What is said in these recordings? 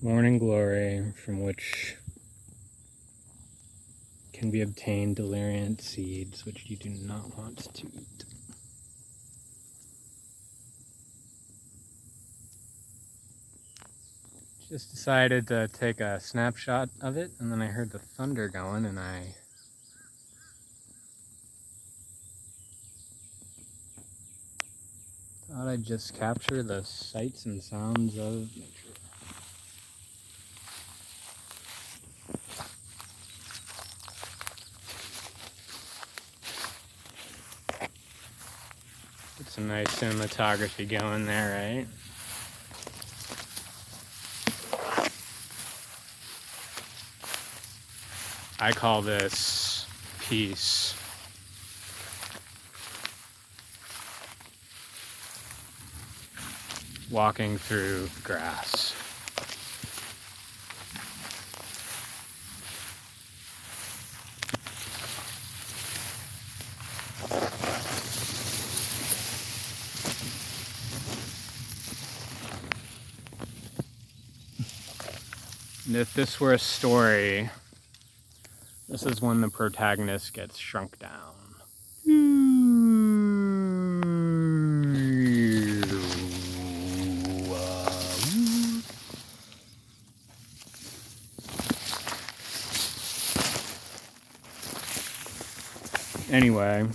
morning glory from which can be obtained deliriant seeds which you do not want to eat. Just decided to take a snapshot of it, and then I heard the thunder going, and I thought I'd just capture the sights and sounds of nature. Get some nice cinematography going there, right? I call this peace. Walking through grass. And if this were a story, this is when the protagonist gets shrunk down. Anyway.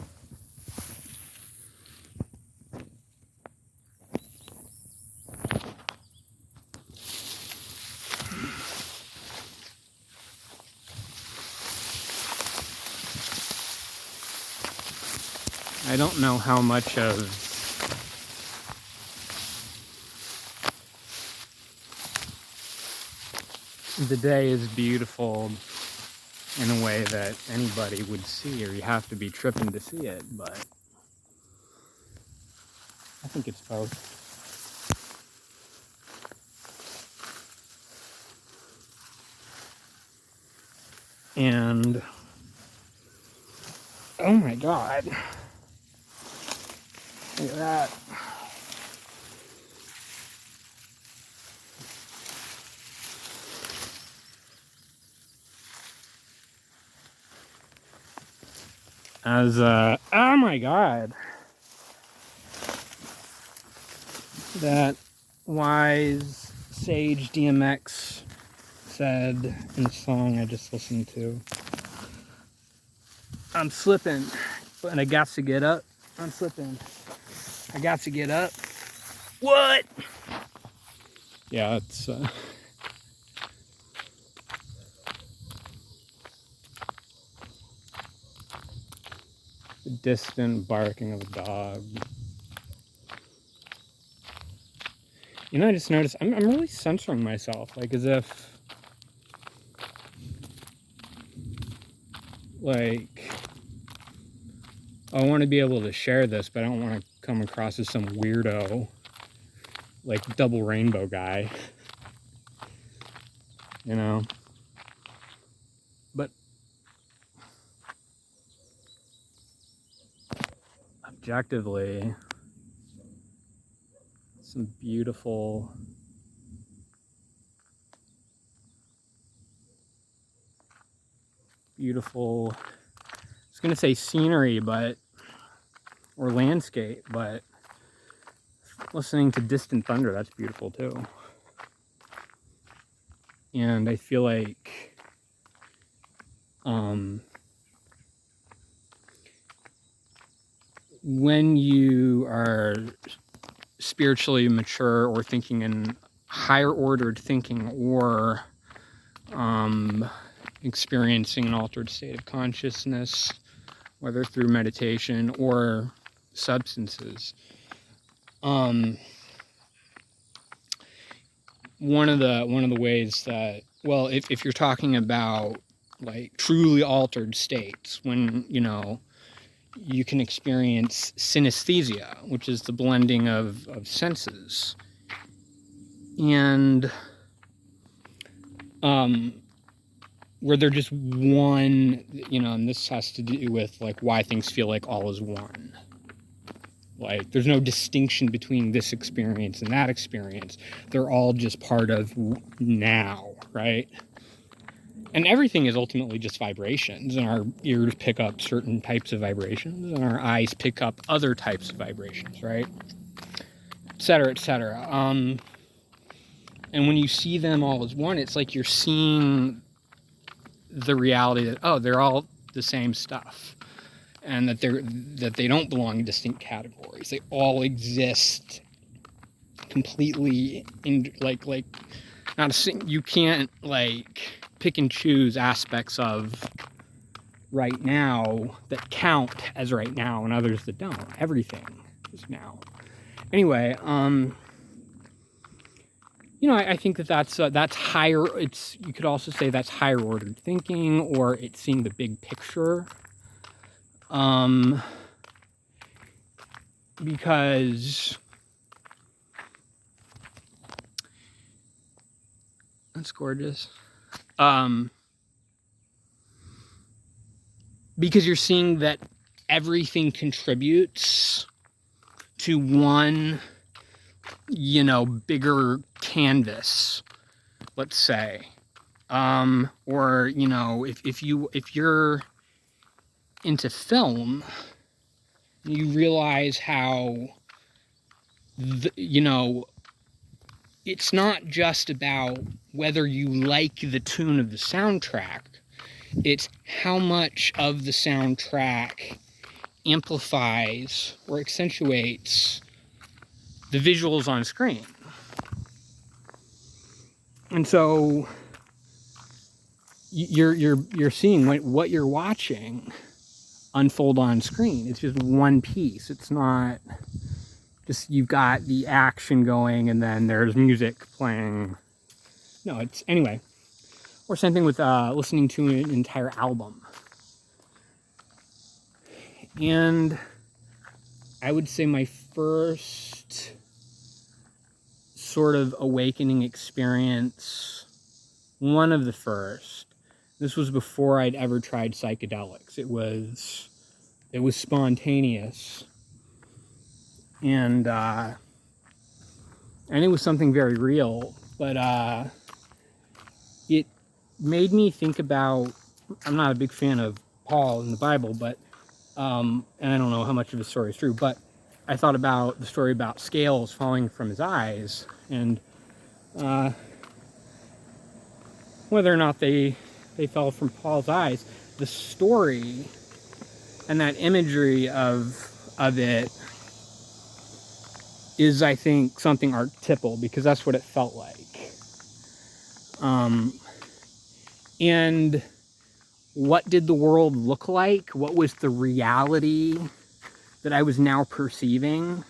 I don't know how much of the day is beautiful in a way that anybody would see, or you have to be tripping to see it, but I think it's both. And oh my god, look at that. Oh my god, that wise sage DMX said in the song I just listened to, I'm slipping, but I got to get up. I'm slipping, I got to get up. What? Yeah, it's the distant barking of a dog. You know, I just noticed I'm really censoring myself, like as if, like, I want to be able to share this, but I don't want to come across as some weirdo, like double rainbow guy, you know. But objectively, some beautiful I was gonna say scenery, or landscape, but listening to distant thunder, that's beautiful too. And I feel like when you are spiritually mature or thinking in higher ordered thinking, or experiencing an altered state of consciousness, whether through meditation or substances, one of the ways that, well, if you're talking about like truly altered states, when you can experience synesthesia, which is the blending of senses, and where they're just one, and this has to do with like why things feel like all is one. Like, there's no distinction between this experience and that experience. They're all just part of now, right? And everything is ultimately just vibrations, and our ears pick up certain types of vibrations, and our eyes pick up other types of vibrations, right? Et cetera, et cetera. And when you see them all as one, it's like you're seeing the reality that, oh, they're all the same stuff, and that they don't belong in distinct categories. They all exist completely in like not a you can't like pick and choose aspects of right now that count as right now and others that don't. Everything is now. Anyway, I think that's higher. You could also say that's higher ordered thinking, or it's seeing the big picture. Because that's gorgeous. Because you're seeing that everything contributes to one, bigger canvas, let's say. Or, if you're into film, you realize how, it's not just about whether you like the tune of the soundtrack. It's how much of the soundtrack amplifies or accentuates the visuals on screen. And so you're seeing what you're watching unfold on screen. It's just one piece. It's not just you've got the action going and then there's music playing. No, it's anyway. Or same thing with listening to an entire album. And I would say my first sort of awakening experience, one of the first, this was before I'd ever tried psychedelics. It was spontaneous. And it was something very real, but it made me think about, I'm not a big fan of Paul in the Bible, but and I don't know how much of his story is true, but I thought about the story about scales falling from his eyes, and whether or not they fell from Paul's eyes, the story and that imagery of it is, I think, something archetypal, because that's what it felt like. And what did the world look like? What was the reality that I was now perceiving,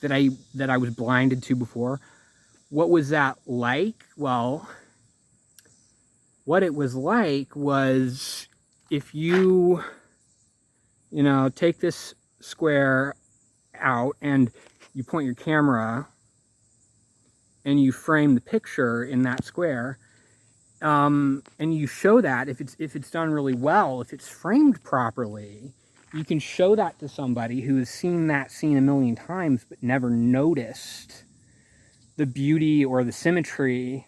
that I was blinded to before? What was that like? Well, what it was like was, if you take this square out and you point your camera and you frame the picture in that square, and you show that, if it's done really well, if it's framed properly, you can show that to somebody who has seen that scene a million times but never noticed the beauty or the symmetry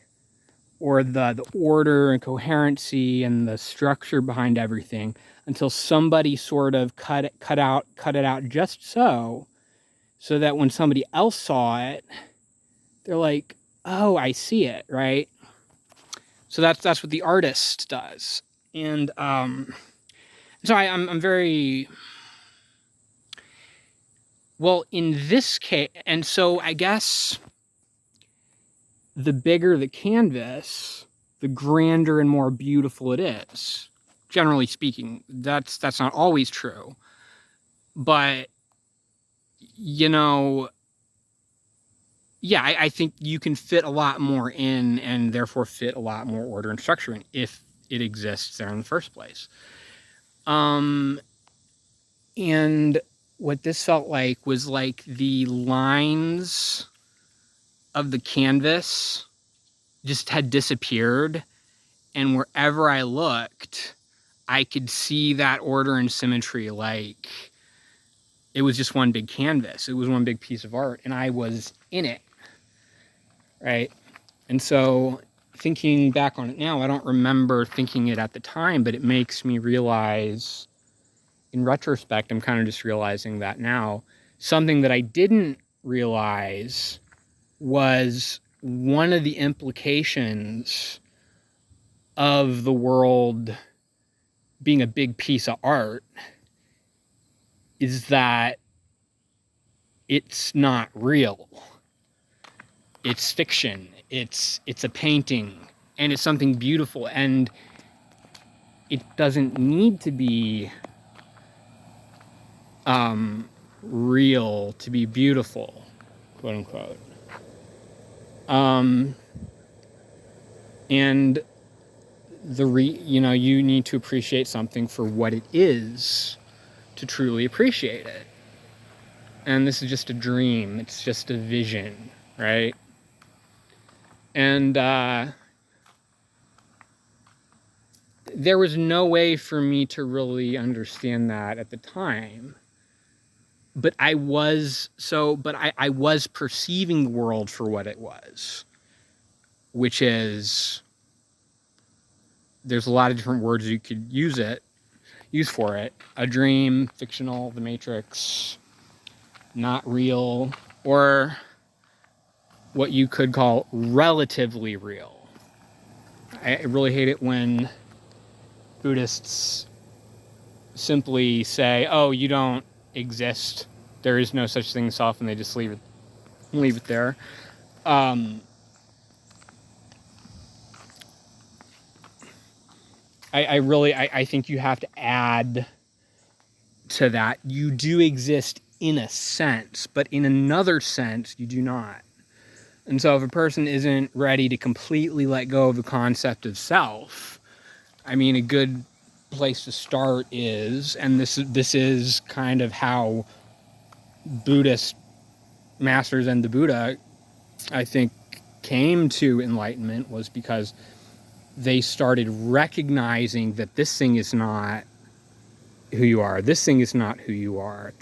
or the order and coherency and the structure behind everything, until somebody sort of cut it out just so that when somebody else saw it, they're like, oh, I see it, right? So that's what the artist does. And so I'm very, well, in this case, and so I guess the bigger the canvas, the grander and more beautiful it is. Generally speaking, that's not always true. But, yeah, I think you can fit a lot more in, and therefore fit a lot more order and structure in, if it exists there in the first place. And what this felt like was like the lines of the canvas just had disappeared, and wherever I looked, I could see that order and symmetry. Like, It was just one big canvas. It was one big piece of art, and I was in it, right? And so thinking back on it now, I don't remember thinking it at the time, but it makes me realize, in retrospect, I'm kind of just realizing that now, something that I didn't realize was one of the implications of the world being a big piece of art is that it's not real. It's fiction. It's a painting, and it's something beautiful, and it doesn't need to be real to be beautiful, quote unquote. And you need to appreciate something for what it is to truly appreciate it. And this is just a dream. It's just a vision, right? And there was no way for me to really understand that at the time. But I was perceiving the world for what it was, which is, there's a lot of different words you could use for it. A dream, fictional, the Matrix, not real, or what you could call relatively real. I really hate it when Buddhists simply say, oh, you don't exist, there is no such thing as self, and they just leave it there. I think you have to add to that, you do exist in a sense, but in another sense you do not. And so if a person isn't ready to completely let go of the concept of self, I mean, a good place to start is, and this is kind of how Buddhist masters and the Buddha, I think, came to enlightenment, was because they started recognizing that this thing is not who you are. This thing is not who you are.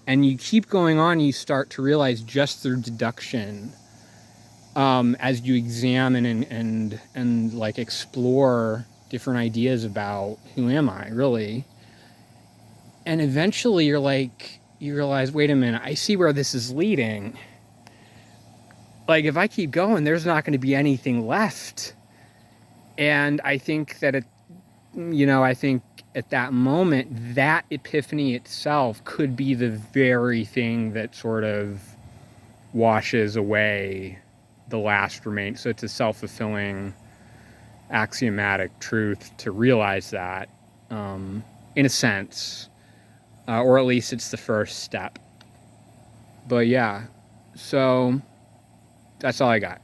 And you keep going on, you start to realize just through deduction, as you examine and like explore different ideas about who am I really. And eventually you realize, wait a minute, I see where this is leading. Like, if I keep going, there's not going to be anything left. And I think that at that moment, that epiphany itself could be the very thing that sort of washes away the last remain. So it's a self-fulfilling axiomatic truth to realize that, in a sense, or at least it's the first step. But yeah, so that's all I got.